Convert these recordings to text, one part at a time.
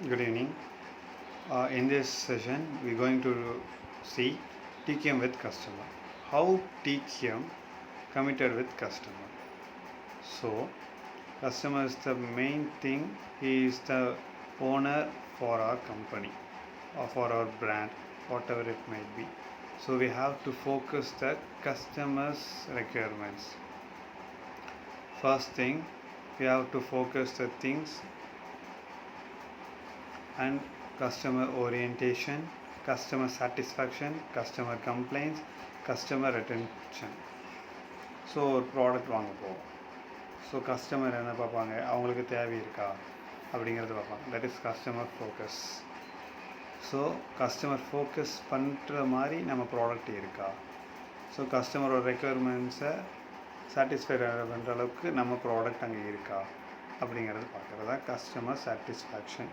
Good evening. In this session, we're going to see TQM with customer. How TQM committed with customer. So, customer is the main thing. He is the owner for our company or for our brand, whatever it might be. So, we have to focus the customer's requirements. First thing, we have to focus the things and customer orientation, customer satisfaction, customer complaints, customer retention. So ஒரு product வாங்க போவோம். So customer என்ன பார்ப்பாங்க, அவங்களுக்கு தேவை இருக்கா அப்படிங்கிறத பார்ப்பாங்க. That is customer focus. So customer focus பண்ணுற மாதிரி நம்ம ப்ராடக்ட் இருக்கா, ஸோ கஸ்டமரோட ரெக்குயர்மெண்ட்ஸை சாட்டிஸ்ஃபை பண்ணுற அளவுக்கு நம்ம ப்ராடக்ட் அங்கே இருக்கா அப்படிங்கிறது பார்க்குறது தான் கஸ்டமர் சாட்டிஸ்ஃபேக்ஷன்.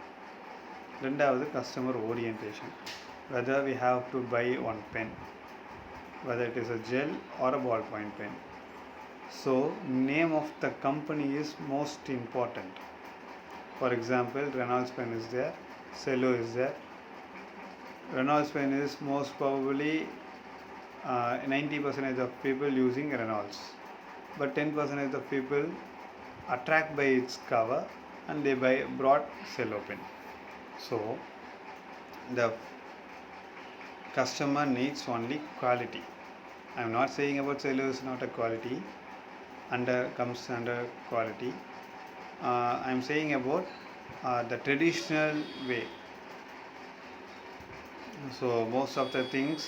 ரெண்டாவது customer orientation. whether we have to buy one pen, whether it is a gel or a ballpoint pen. So name of the company is most important. For example, Reynolds pen is there, Cello is there. Reynolds pen is most probably 90% of people using Reynolds, but 10% of people attract by its cover and they brought Cello pen. So the customer needs only quality. I am not saying about Cello is not a quality, comes under quality. I am saying about the traditional way. So most of the things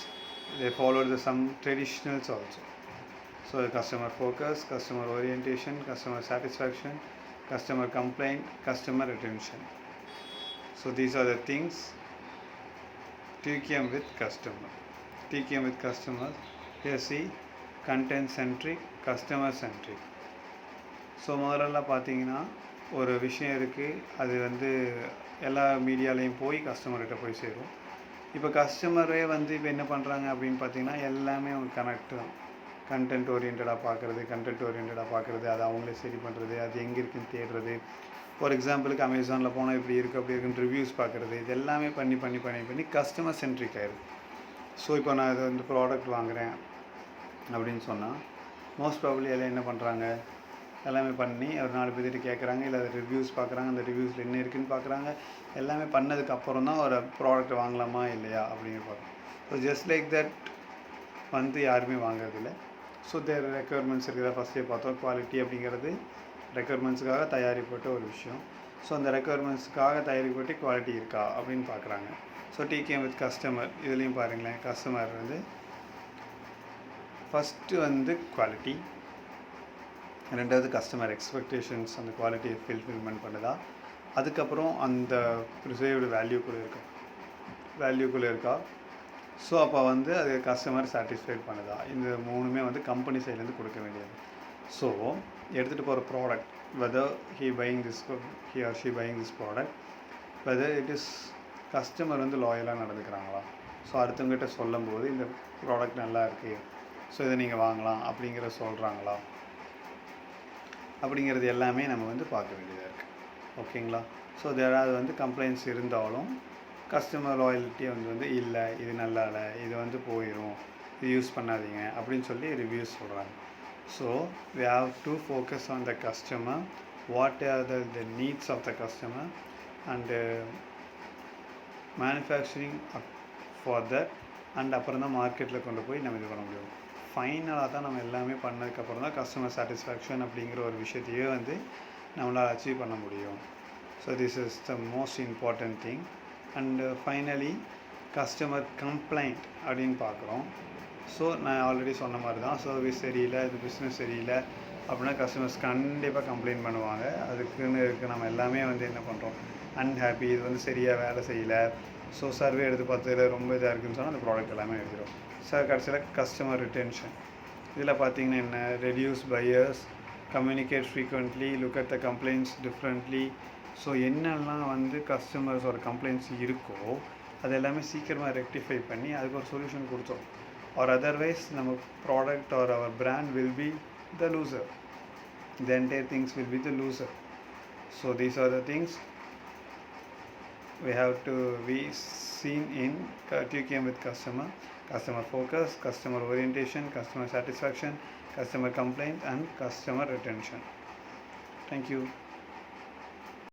they follow some traditionals also. So the customer focus, customer orientation, customer satisfaction, customer complaint, customer retention. So these are the things TQM with customer. TQM with customers. Here see content centric, customer centric. So முதல்ல பார்த்தீங்கன்னா ஒரு விஷயம் இருக்குது, அது எல்லா மீடியாலையும் போய் கஸ்டமர்கிட்ட போய் சேரும். இப்போ கஸ்டமரே இப்போ என்ன பண்ணுறாங்க அப்படின்னு பார்த்தீங்கன்னா எல்லாமே அவங்க கனெக்ட் தான். கண்டென்ட் ஓரியன்டாக பார்க்குறது, அதை அவங்களே சரி பண்ணுறது, அது எங்கே இருக்குன்னு தேடுறது. ஃபார் எக்ஸாம்பிளுக்கு அமேசானில் போனால் இப்படி இருக்குது அப்படி இருக்குன்னு ரிவ்யூஸ் பார்க்குறது, இது எல்லாமே பண்ணி கஸ்டமர் சென்ட்ரிக் ஆயிடுது. ஸோ இப்போ நான் இது ப்ராடக்ட் வாங்குகிறேன் அப்படின்னு சொன்னால் மோஸ்ட் ப்ராபப்ளி எல்லாம் என்ன பண்ணுறாங்க, எல்லாமே பண்ணி ஒரு 4 பேர்கிட்ட கேட்குறாங்க, இல்லை அதை ரிவ்யூஸ் பார்க்குறாங்க, அந்த ரிவ்யூஸில் என்ன இருக்குதுன்னு பார்க்குறாங்க. எல்லாமே பண்ணதுக்கப்புறம் தான் ஒரு ப்ராடக்ட் வாங்கலாமா இல்லையா அப்படிங்கிற பார்க்குறோம். ஸோ ஜஸ்ட் லைக் தட் யாருமே வாங்குறதில்ல. ஸோ தேர் ரெக்குயர்மெண்ட்ஸ் இருக்கிறத ஃபஸ்ட்டே பார்த்தோம். குவாலிட்டி அப்படிங்கிறது ரெக்குயர்மெண்ட்ஸுக்காக தயாரிப்பட்ட ஒரு விஷயம். ஸோ அந்த ரெக்குயர்மெண்ட்ஸுக்காக தயாரிப்பட்டு குவாலிட்டி இருக்கா அப்படின்னு பார்க்குறாங்க. ஸோ TQM வித் கஸ்டமர் இதுலேயும் பாருங்களேன், கஸ்டமர் ஃபஸ்ட்டு குவாலிட்டி, ரெண்டாவது கஸ்டமர் எக்ஸ்பெக்டேஷன்ஸ், அந்த குவாலிட்டியை ஃபில்ஃபில்மெண்ட் பண்ணுதா, அதுக்கப்புறம் அந்த ரிசீவ்டு வேல்யூக்குள்ளே இருக்கா. ஸோ அப்போ அது கஸ்டமர் சாட்டிஸ்ஃபைட் பண்ணுதா. இந்த மூணுமே கம்பெனி சைட்லேருந்து கொடுக்க வேண்டியது. ஸோ எடுத்துகிட்டு போகிற product, whether he or she buying this product, whether it is customer லாயலாக நடந்துக்கிறாங்களா. ஸோ அடுத்தவங்ககிட்ட சொல்லும்போது இந்த ப்ராடக்ட் நல்லா இருக்குது, ஸோ இதை நீங்கள் வாங்கலாம் அப்படிங்கிற சொல்கிறாங்களா அப்படிங்கிறது எல்லாமே நம்ம பார்க்க வேண்டியதாக இருக்குது. ஓகேங்களா. ஸோ யாராவது கம்ப்ளைண்ட்ஸ் இருந்தாலும் கஸ்டமர் லாயல்ட்டி இல்லை, இது நல்லா இல்லை, இது போயிடும், இது யூஸ் பண்ணாதீங்க அப்படின்னு சொல்லி ரிவ்யூஸ் சொல்கிறாங்க. So we have to focus on the customer, what are the needs of the customer and manufacturing for that, and அப்புறம் தான் மார்க்கெட்டில் கொண்டு போய் நம்ம இது பண்ண முடியும். ஃபைனலாக தான் நம்ம எல்லாமே பண்ணதுக்கப்புறம் தான் கஸ்டமர் சாட்டிஸ்ஃபேக்ஷன் அப்படிங்கிற ஒரு விஷயத்தையே நம்மளால் அச்சீவ் பண்ண முடியும். So this is the most important thing. And finally customer complaint அப்படின்னு பார்க்குறோம். ஸோ நான் ஆல்ரெடி சொன்ன மாதிரி தான், சர்வீஸ் சரியில்லை, இது பிஸ்னஸ் சரியில்லை அப்படின்னா கஸ்டமர்ஸ் கண்டிப்பாக கம்ப்ளைண்ட் பண்ணுவாங்க. அதுக்குன்னு இருக்குது நம்ம எல்லாமே என்ன பண்ணுறோம், அன்ஹாப்பி, இது சரியாக வேலை செய்யலை, ஸோ சர்வே எடுத்து பார்த்ததில் ரொம்ப இதாக இருக்குதுன்னு சொன்னால் அந்த ப்ராடக்ட் எல்லாமே எழுதிடும். சார் கடைசியில் கஸ்டமர் ரிட்டென்ஷன், இதில் பார்த்தீங்கன்னா என்ன, reduce buyers, communicate frequently, look at the complaints differently. So என்னெல்லாம் கஸ்டமர்ஸோட கம்ப்ளைண்ட்ஸ் இருக்கோ அது எல்லாமே சீக்கிரமாக ரெக்டிஃபை பண்ணி அதுக்கு ஒரு சொல்யூஷன் கொடுத்தோம். ஆர் அதர்வைஸ் நம்ம product or our brand will be the loser, the entire things will be the loser. So these are the things we have to be seen in TQM with customer focus, customer orientation, customer satisfaction, customer complaint, and customer retention. Thank you.